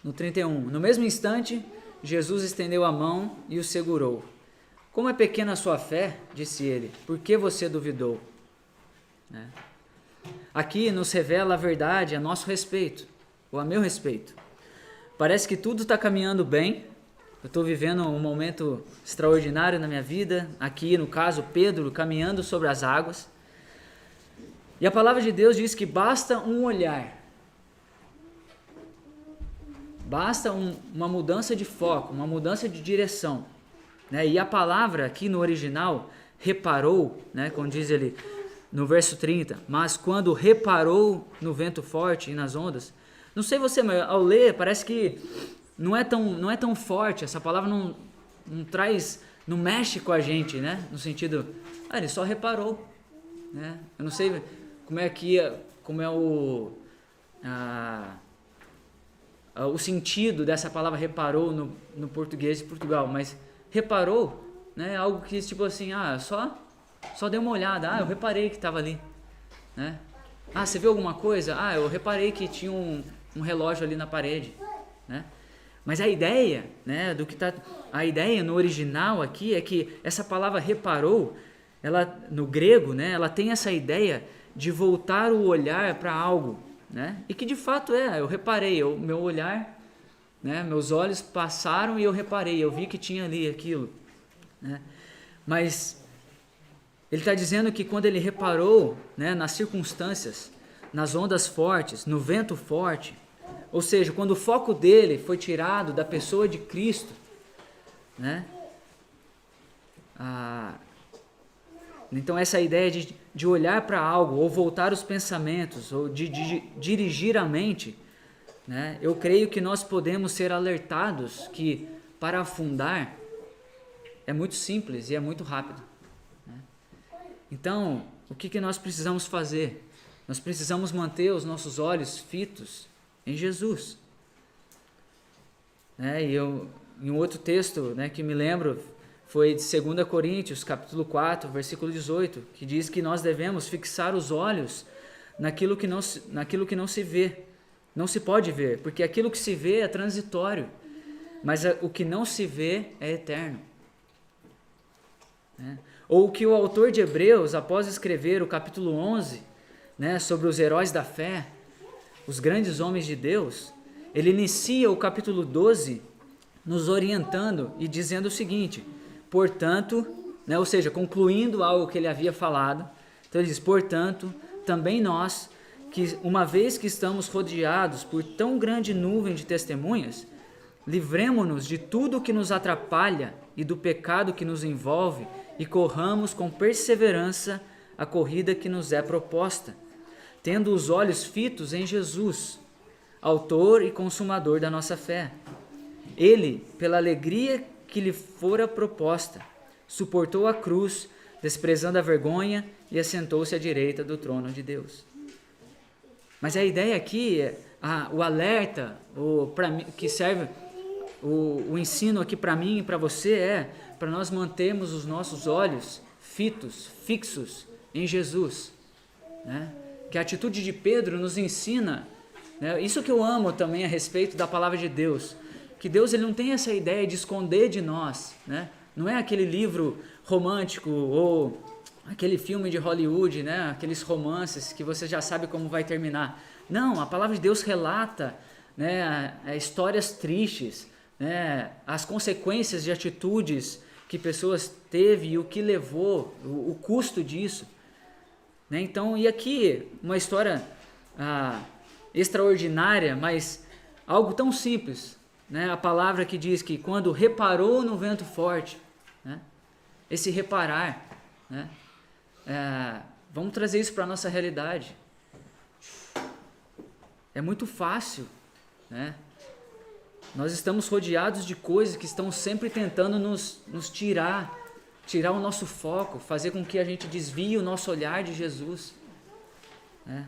No 31, no mesmo instante, Jesus estendeu a mão e o segurou. Como é pequena a sua fé, disse ele, por que você duvidou? Né? Aqui nos revela a verdade a nosso respeito, ou a meu respeito. Parece que tudo está caminhando bem, eu estou vivendo um momento extraordinário na minha vida, aqui no caso Pedro caminhando sobre as águas, e a palavra de Deus diz que basta um olhar, basta uma mudança de foco, uma mudança de direção, né? E a palavra aqui no original, reparou, né? Como diz ele no verso 30, mas quando reparou no vento forte e nas ondas, não sei você, mas ao ler parece que não é tão forte, essa palavra não mexe com a gente, né? No sentido, ele só reparou, né? Eu não sei como é o sentido dessa palavra reparou no português de Portugal, mas reparou, né? Algo que tipo assim, só dei uma olhada, eu reparei que estava ali, né? Você viu alguma coisa? Eu reparei que tinha um relógio ali na parede, né? Mas a ideia, né, a ideia no original aqui é que essa palavra reparou, ela no grego, né, ela tem essa ideia de voltar o olhar para algo, né? E que de fato eu reparei, meu olhar, né, meus olhos passaram e eu reparei, eu vi que tinha ali aquilo, né? Mas ele está dizendo que quando ele reparou, né, nas circunstâncias, nas ondas fortes, no vento forte, ou seja, quando o foco dele foi tirado da pessoa de Cristo, né? Então essa ideia de olhar para algo, ou voltar os pensamentos, ou de dirigir a mente, né? Eu creio que nós podemos ser alertados que para afundar é muito simples e é muito rápido, né? Então, o que nós precisamos fazer? Nós precisamos manter os nossos olhos fitos em Jesus, né? E em um outro texto, né, que me lembro foi de 2 Coríntios, capítulo 4, versículo 18, que diz que nós devemos fixar os olhos naquilo que não se vê, não se pode ver, porque aquilo que se vê é transitório, mas o que não se vê é eterno, né? Ou que o autor de Hebreus, após escrever o capítulo 11, né, sobre os heróis da fé, os grandes homens de Deus, ele inicia o capítulo 12 nos orientando e dizendo o seguinte: portanto, né? Ou seja, concluindo algo que ele havia falado. Então ele diz, portanto, também nós, que uma vez que estamos rodeados por tão grande nuvem de testemunhas, livremo-nos de tudo que nos atrapalha e do pecado que nos envolve e corramos com perseverança a corrida que nos é proposta, tendo os olhos fitos em Jesus, autor e consumador da nossa fé. Ele, pela alegria que lhe fora proposta, suportou a cruz, desprezando a vergonha, e assentou-se à direita do trono de Deus. Mas a ideia aqui, o alerta, que serve, o ensino aqui para mim e para você é para nós mantermos os nossos olhos fixos em Jesus, né? Que a atitude de Pedro nos ensina, né? Isso que eu amo também a respeito da palavra de Deus, que Deus ele não tem essa ideia de esconder de nós, né? Não é aquele livro romântico ou aquele filme de Hollywood, né? Aqueles romances que você já sabe como vai terminar. Não, a palavra de Deus relata, né, histórias tristes, né, as consequências de atitudes que pessoas teve e o que levou, o custo disso, né? Então, e aqui uma história extraordinária, mas algo tão simples, né? A palavra que diz que quando reparou no vento forte, né? Esse reparar, né? Vamos trazer isso para a nossa realidade. É muito fácil, né? Nós estamos rodeados de coisas que estão sempre tentando nos tirar o nosso foco, fazer com que a gente desvie o nosso olhar de Jesus, né?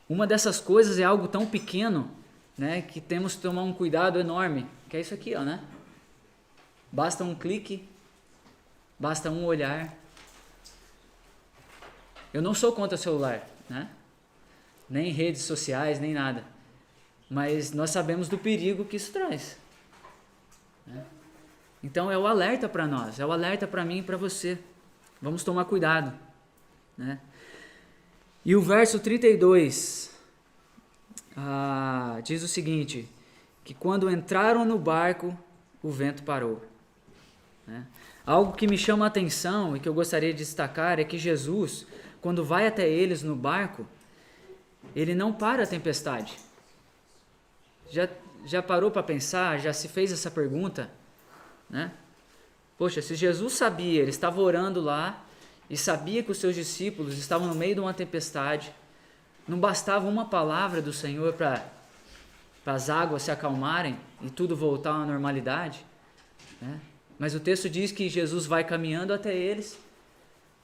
Uma dessas coisas é algo tão pequeno, né, que temos que tomar um cuidado enorme, que é isso aqui, ó, né? Basta um clique, basta um olhar. Eu não sou contra o celular, né? Nem redes sociais, nem nada. Mas nós sabemos do perigo que isso traz, né? Então é o alerta para nós, é o alerta para mim e para você. Vamos tomar cuidado, né? E o verso 32 diz o seguinte, que quando entraram no barco, o vento parou, né? Algo que me chama a atenção e que eu gostaria de destacar é que Jesus, quando vai até eles no barco, ele não para a tempestade. Já parou para pensar, já se fez essa pergunta, né? Poxa, se Jesus sabia, ele estava orando lá e sabia que os seus discípulos estavam no meio de uma tempestade, não bastava uma palavra do Senhor para as águas se acalmarem e tudo voltar à normalidade, né? Mas o texto diz que Jesus vai caminhando até eles,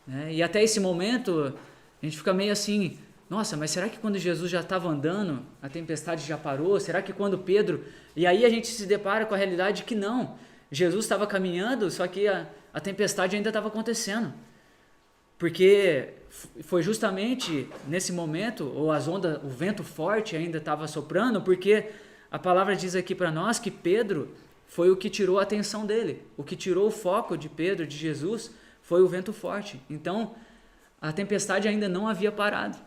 né? E até esse momento a gente fica meio assim, nossa, mas será que quando Jesus já estava andando, a tempestade já parou? Será que quando Pedro... E aí a gente se depara com a realidade que não, Jesus estava caminhando, só que a tempestade ainda estava acontecendo. Porque foi justamente nesse momento, ou as ondas, o vento forte ainda estava soprando, porque a palavra diz aqui para nós que Pedro foi o que tirou a atenção dele. O que tirou o foco de Pedro, de Jesus, foi o vento forte. Então, a tempestade ainda não havia parado.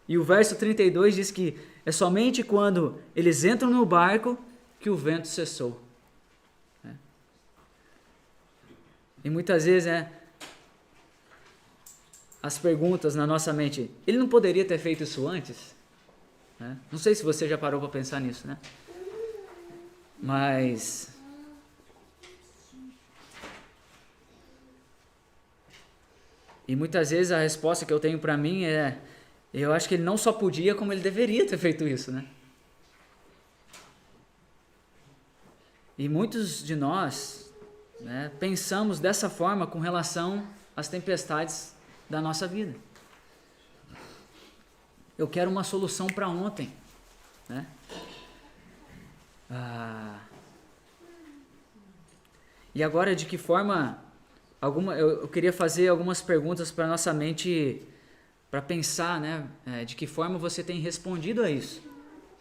E o verso 32 diz que é somente quando eles entram no barco que o vento cessou. E muitas vezes, as perguntas na nossa mente, ele não poderia ter feito isso antes? Não sei se você já parou para pensar nisso, né? Mas... E muitas vezes a resposta que eu tenho para mim é... Eu acho que ele não só podia, como ele deveria ter feito isso, né? E muitos de nós, né, pensamos dessa forma com relação às tempestades da nossa vida. Eu quero uma solução para ontem, né? E agora, de que forma... eu queria fazer algumas perguntas para a nossa mente... para pensar, né, de que forma você tem respondido a isso,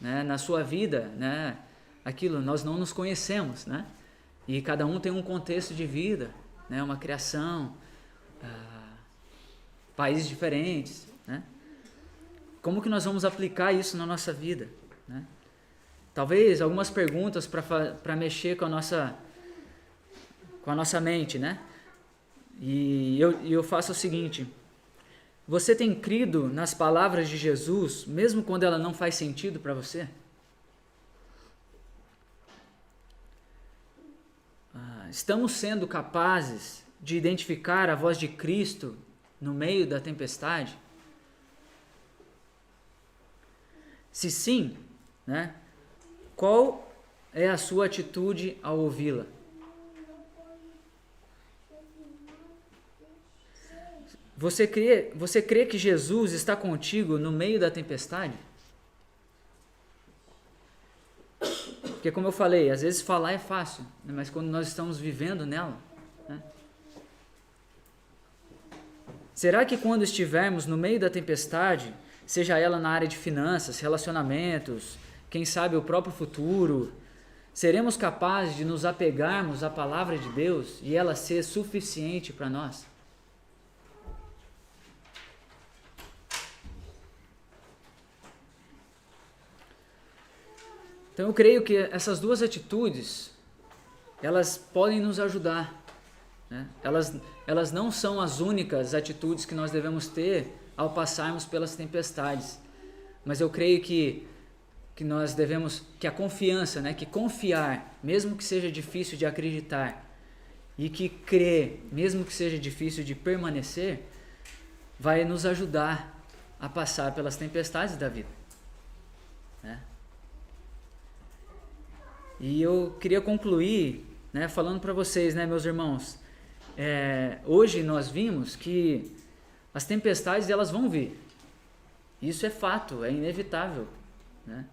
né, na sua vida, né, aquilo, nós não nos conhecemos, né, e cada um tem um contexto de vida, né, uma criação, países diferentes, né, como que nós vamos aplicar isso na nossa vida, né? Talvez algumas perguntas para mexer com a nossa mente, né, E eu faço o seguinte: você tem crido nas palavras de Jesus, mesmo quando ela não faz sentido para você? Estamos sendo capazes de identificar a voz de Cristo no meio da tempestade? Se sim, né, qual é a sua atitude ao ouvi-la? Você crê que Jesus está contigo no meio da tempestade? Porque, como eu falei, às vezes falar é fácil, né? Mas quando nós estamos vivendo nela, né? Será que quando estivermos no meio da tempestade, seja ela na área de finanças, relacionamentos, quem sabe o próprio futuro, seremos capazes de nos apegarmos à palavra de Deus e ela ser suficiente para nós? Então eu creio que essas duas atitudes, elas podem nos ajudar, né? Elas não são as únicas atitudes que nós devemos ter ao passarmos pelas tempestades, mas eu creio que nós devemos, que a confiança, né? Que confiar, mesmo que seja difícil de acreditar, e que crer, mesmo que seja difícil de permanecer, vai nos ajudar a passar pelas tempestades da vida, né? E eu queria concluir, né, falando para vocês, né, meus irmãos, hoje nós vimos que as tempestades elas vão vir. Isso é fato, é inevitável, né?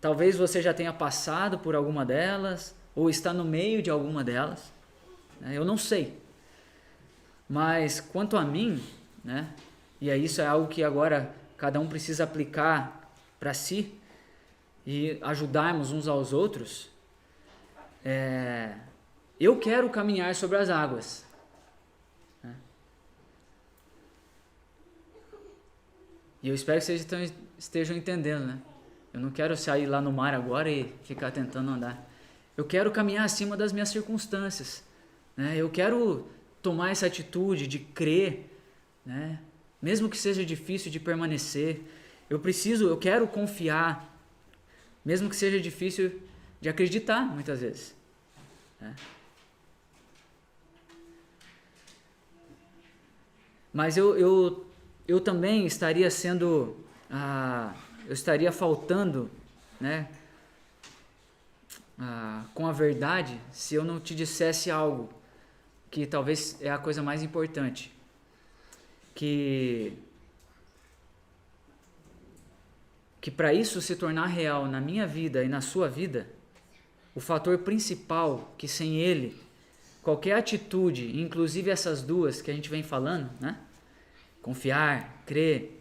Talvez você já tenha passado por alguma delas, ou está no meio de alguma delas, né? Eu não sei. Mas quanto a mim, né, e isso é algo que agora cada um precisa aplicar para si, e ajudarmos uns aos outros, eu quero caminhar sobre as águas, né? E eu espero que vocês estejam entendendo, né? Eu não quero sair lá no mar agora e ficar tentando andar. Eu quero caminhar acima das minhas circunstâncias, né? Eu quero tomar essa atitude de crer, né? Mesmo que seja difícil de permanecer. Eu quero confiar, mesmo que seja difícil de acreditar, muitas vezes, né? Mas eu também estaria eu estaria faltando, né, com a verdade, se eu não te dissesse algo que talvez é a coisa mais importante, que para isso se tornar real na minha vida e na sua vida, o fator principal, que sem ele, qualquer atitude, inclusive essas duas que a gente vem falando, né? Confiar, crer,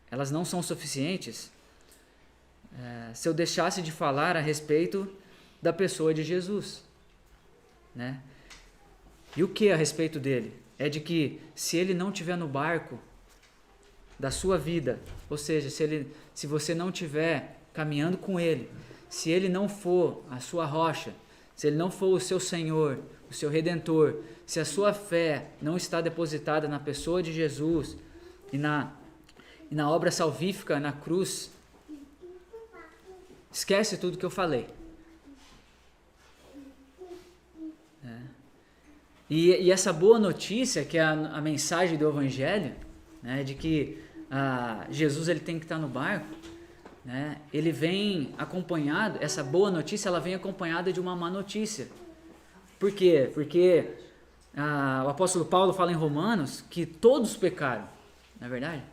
elas não são suficientes se eu deixasse de falar a respeito da pessoa de Jesus, né? E o que a respeito dele? É de que se ele não estiver no barco da sua vida, ou seja, se você não estiver caminhando com ele, se ele não for a sua rocha, se ele não for o seu Senhor, o seu Redentor, se a sua fé não está depositada na pessoa de Jesus e na obra salvífica na cruz, esquece tudo que eu falei. E essa boa notícia, que é a mensagem do Evangelho, né, de que Jesus ele tem que estar no barco, né, ele vem acompanhado, essa boa notícia ela vem acompanhada de uma má notícia. Por quê? Porque o apóstolo Paulo fala em Romanos que todos pecaram, não é verdade?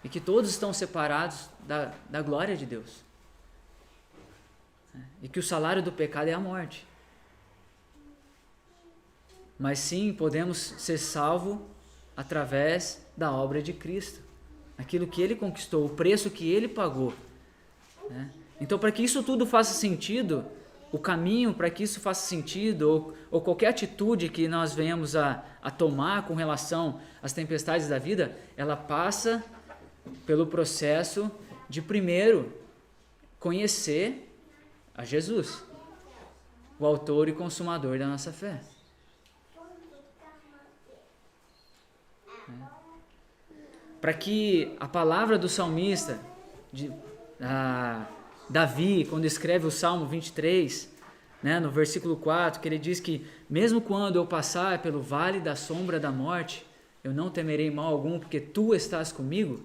E que todos estão separados da glória de Deus. E que o salário do pecado é a morte. Mas sim, podemos ser salvos através da obra de Cristo. Aquilo que ele conquistou, o preço que ele pagou, né? Então, para que isso tudo faça sentido, o caminho para que isso faça sentido, ou qualquer atitude que nós venhamos a tomar com relação às tempestades da vida, ela passa pelo processo de primeiro conhecer a Jesus, o autor e consumador da nossa fé. Para que a palavra do salmista, Davi, quando escreve o Salmo 23, né, no versículo 4, que ele diz que mesmo quando eu passar pelo vale da sombra da morte, eu não temerei mal algum, porque tu estás comigo.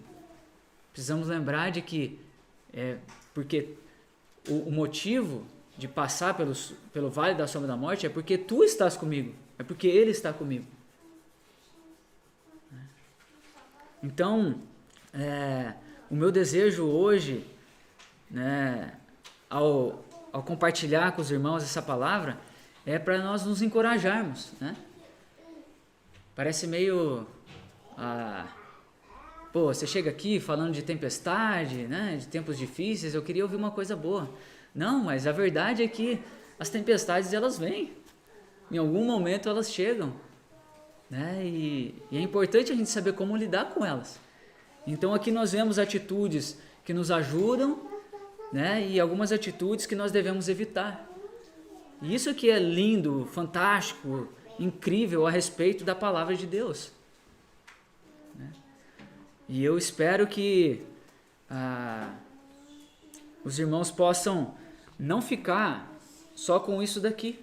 Precisamos lembrar de que porque o motivo de passar pelo vale da sombra da morte é porque tu estás comigo, é porque ele está comigo. Então, o meu desejo hoje, né, ao compartilhar com os irmãos essa palavra, é para nós nos encorajarmos, né? Parece meio... você chega aqui falando de tempestade, né, de tempos difíceis, eu queria ouvir uma coisa boa. Não, mas a verdade é que as tempestades, elas vêm. Em algum momento elas chegam. Né? E é importante a gente saber como lidar com elas. Então aqui nós vemos atitudes que nos ajudam, né? E algumas atitudes que nós devemos evitar. E isso que é lindo, fantástico, incrível a respeito da palavra de Deus. Né? E eu espero que os irmãos possam não ficar só com isso daqui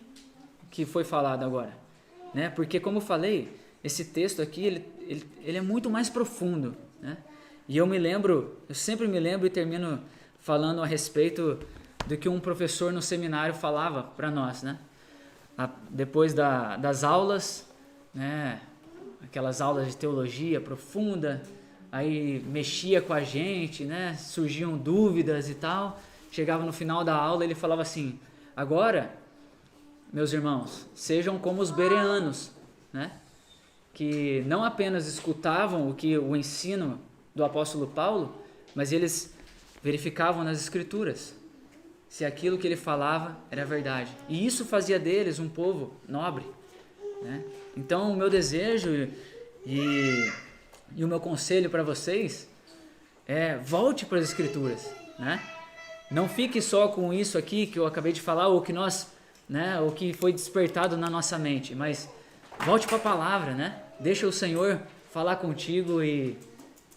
que foi falado agora. Né? Porque, como eu falei, esse texto aqui ele é muito mais profundo. Né? E eu sempre me lembro e termino falando a respeito do que um professor no seminário falava para nós. Né? Depois das aulas, né? Aquelas aulas de teologia profunda, aí mexia com a gente, né? Surgiam dúvidas e tal. Chegava no final da aula, ele falava assim: agora, meus irmãos, sejam como os bereanos, né? Que não apenas escutavam o ensino do apóstolo Paulo, mas eles verificavam nas escrituras se aquilo que ele falava era verdade. E isso fazia deles um povo nobre. Né? Então, o meu desejo e o meu conselho para vocês é: volte para as escrituras. Né? Não fique só com isso aqui que eu acabei de falar, ou que nós... Né, o que foi despertado na nossa mente, mas volte para a palavra, né? Deixa o Senhor falar contigo e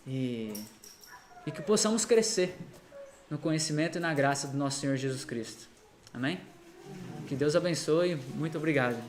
que possamos crescer no conhecimento e na graça do nosso Senhor Jesus Cristo. Amém? Que Deus abençoe. Muito obrigado.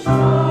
Strong.